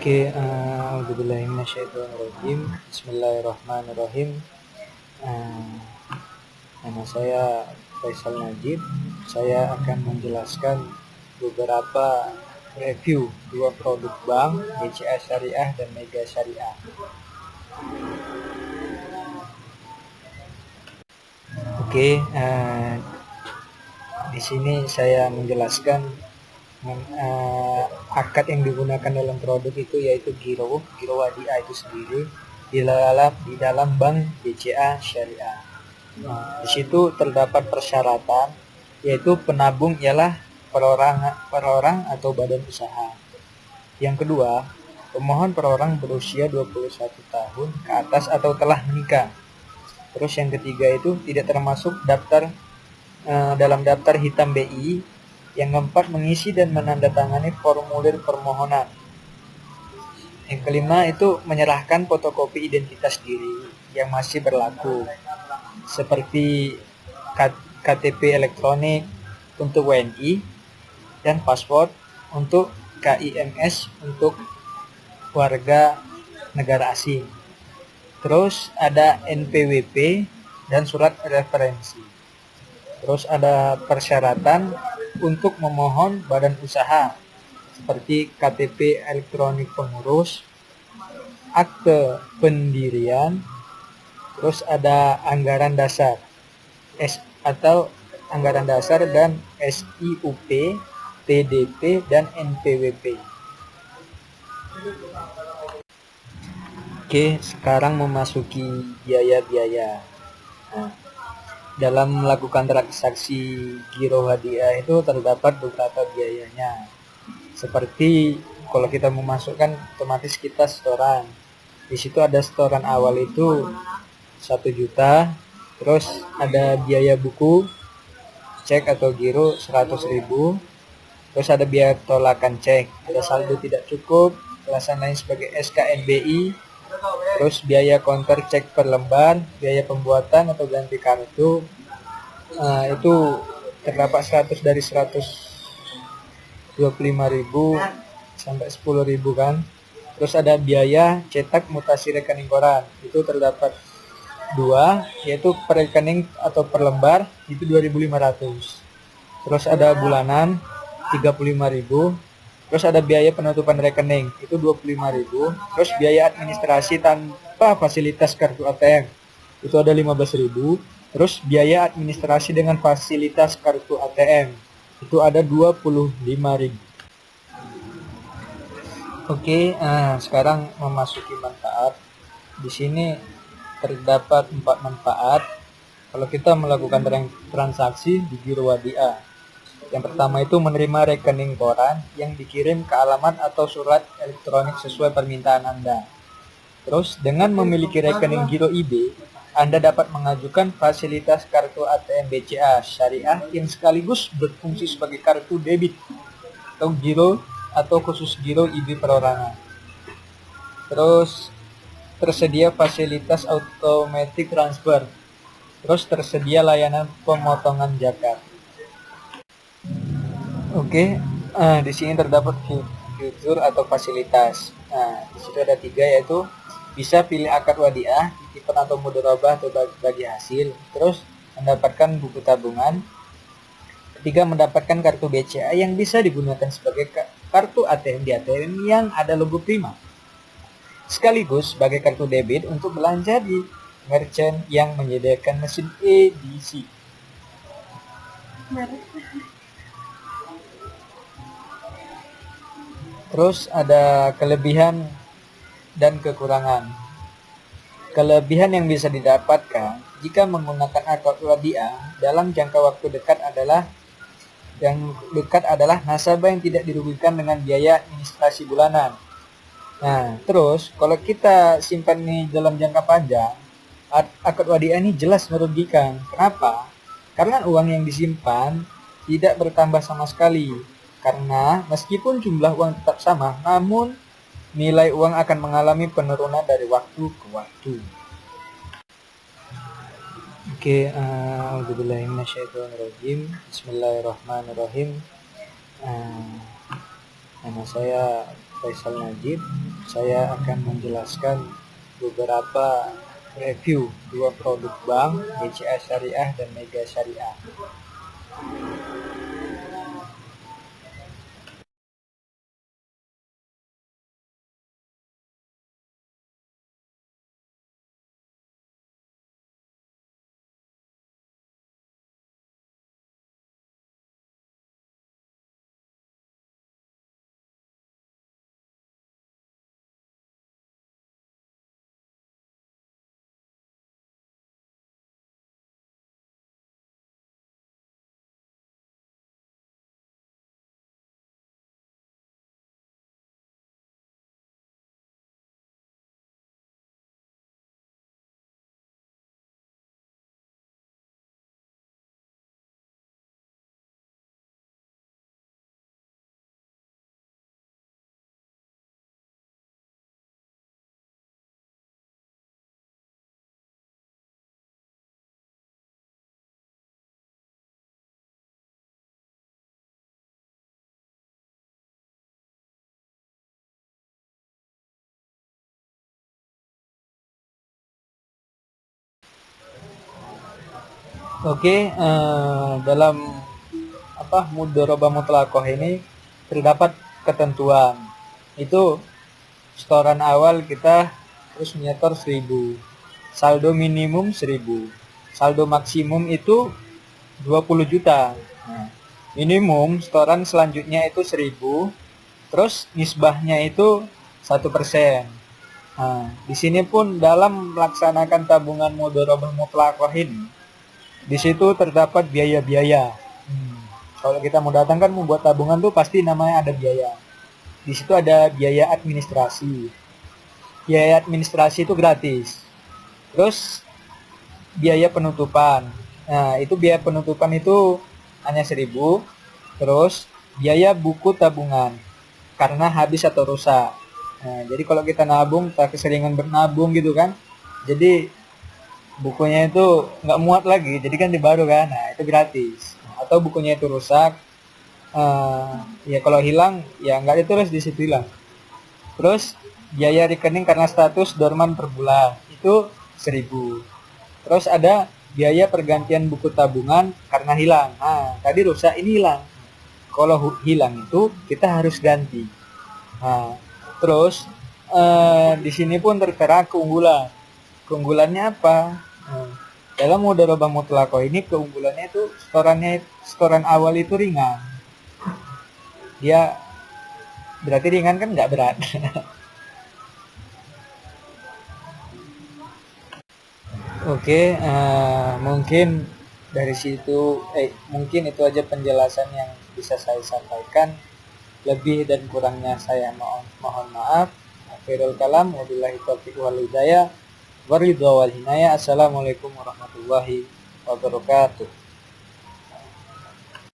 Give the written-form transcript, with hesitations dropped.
A'udzubillahi minasyaitonirrajim. Bismillahirrahmanirrahim. Eh, Nama saya Faisal Najib. Saya akan menjelaskan beberapa review dua produk bank, BCA Syariah dan Mega Syariah. Di sini saya menjelaskan akad yang digunakan dalam produk itu yaitu giro wadiah itu sendiri di dalam bank BCA Syariah. Di situ terdapat persyaratan yaitu penabung ialah per orang atau badan usaha. Yang kedua, pemohon per orang berusia 21 tahun ke atas atau telah menikah. Terus yang ketiga itu tidak termasuk dalam daftar hitam BI. Yang keempat, mengisi dan menandatangani formulir permohonan. Yang kelima itu menyerahkan fotokopi identitas diri yang masih berlaku, seperti KTP elektronik untuk WNI dan paspor untuk KIMS untuk warga negara asing. Terus ada NPWP dan surat referensi. Terus ada persyaratan untuk memohon badan usaha seperti KTP elektronik pengurus, akte pendirian, terus ada anggaran dasar anggaran dasar dan SIUP, TDP dan NPWP. Sekarang memasuki biaya-biaya. Dalam melakukan transaksi giro hadiah itu terdapat beberapa biayanya. Seperti kalau kita memasukkan otomatis kita setoran. Di situ ada setoran awal itu 1 juta, terus ada biaya buku, cek atau giro 100.000, terus ada biaya tolakan cek, ada saldo tidak cukup, pelaksanaan sebagai SKNBI, terus biaya counter cek per lembar, biaya pembuatan atau ganti kartu, itu terdapat 100 dari 125.000 sampai 10.000 kan. Terus ada biaya cetak mutasi rekening koran, itu terdapat 2, yaitu per rekening atau per lembar itu 2.500. Terus ada bulanan 35.000. Terus ada biaya penutupan rekening itu 25.000. Terus biaya administrasi tanpa fasilitas kartu ATM itu ada 15.000. Terus biaya administrasi dengan fasilitas kartu ATM itu ada 25.000. Sekarang memasuki manfaat. Di sini terdapat 4 manfaat kalau kita melakukan transaksi di giro wadiah. Yang pertama itu menerima rekening koran yang dikirim ke alamat atau surat elektronik sesuai permintaan Anda. Terus dengan memiliki rekening giro IB, Anda dapat mengajukan fasilitas kartu ATM BCA Syariah yang sekaligus berfungsi sebagai kartu debit atau giro atau khusus giro IB perorangan. Terus tersedia fasilitas automatic transfer. Terus tersedia layanan pemotongan zakat. Di sini terdapat fitur atau fasilitas. Di situ ada 3, yaitu bisa pilih akad wadiah, titipan atau mudharabah atau bagi hasil. Terus mendapatkan buku tabungan. Ketiga, mendapatkan kartu BCA yang bisa digunakan sebagai kartu ATM di ATM yang ada logo Prima, sekaligus sebagai kartu debit untuk belanja di merchant yang menyediakan mesin EDC. Terus ada kelebihan dan kekurangan. Kelebihan yang bisa didapatkan jika menggunakan akad wadiah dalam jangka waktu dekat adalah nasabah yang tidak dirugikan dengan biaya administrasi bulanan. Terus kalau kita simpan ini dalam jangka panjang, akad wadiah ini jelas merugikan. Kenapa? Karena uang yang disimpan tidak bertambah sama sekali. Karena meskipun jumlah uang tetap sama, namun nilai uang akan mengalami penurunan dari waktu ke waktu. A'udzubillahi minasyaitonirrajim. Bismillahirrahmanirrahim. Nama saya Faisal Najib. saya akan menjelaskan beberapa review dua produk bank, BCA Syariah dan Mega Syariah. Oke, dalam mudharabah mutlaqah ini terdapat ketentuan. Itu setoran awal kita terus menyetor 1.000. Saldo minimum 1.000. Saldo maksimum itu 20 juta. Nah, minimum setoran selanjutnya itu 1.000. Terus nisbahnya itu 1%. Nah, di sini pun dalam melaksanakan tabungan mudharabah mutlaqah ini, di situ terdapat biaya-biaya. Kalau kita mau datang kan membuat tabungan tuh pasti namanya ada biaya. Di situ ada biaya administrasi. Biaya administrasi itu gratis. Terus biaya penutupan. Nah, itu biaya penutupan itu hanya 1.000. Terus biaya buku tabungan karena habis atau rusak. Nah, jadi kalau kita nabung, tak keseringan bernabung gitu kan. Jadi bukunya itu nggak muat lagi, jadi kan baru kan. Nah, itu gratis. Atau bukunya itu rusak, ya kalau hilang ya nggak ditulis di situ hilang. Terus biaya rekening karena status dorman per bulan itu 1.000. Terus ada biaya pergantian buku tabungan karena hilang. Nah, tadi rusak, ini hilang. Kalau hilang itu kita harus ganti. Nah, terus di sini pun tertera keunggulan. Keunggulannya apa? Dalam mudharabah mutlaqah ini keunggulannya itu setoran awal itu ringan. Dia berarti ringan kan nggak berat. Oke, mungkin dari situ mungkin itu aja penjelasan yang bisa saya sampaikan. Lebih dan kurangnya saya mohon maaf. Akhirul kalam, wabillahi taufiq wal hidayah. Waridha wal hinayah. Assalamualaikum warahmatullahi wabarakatuh.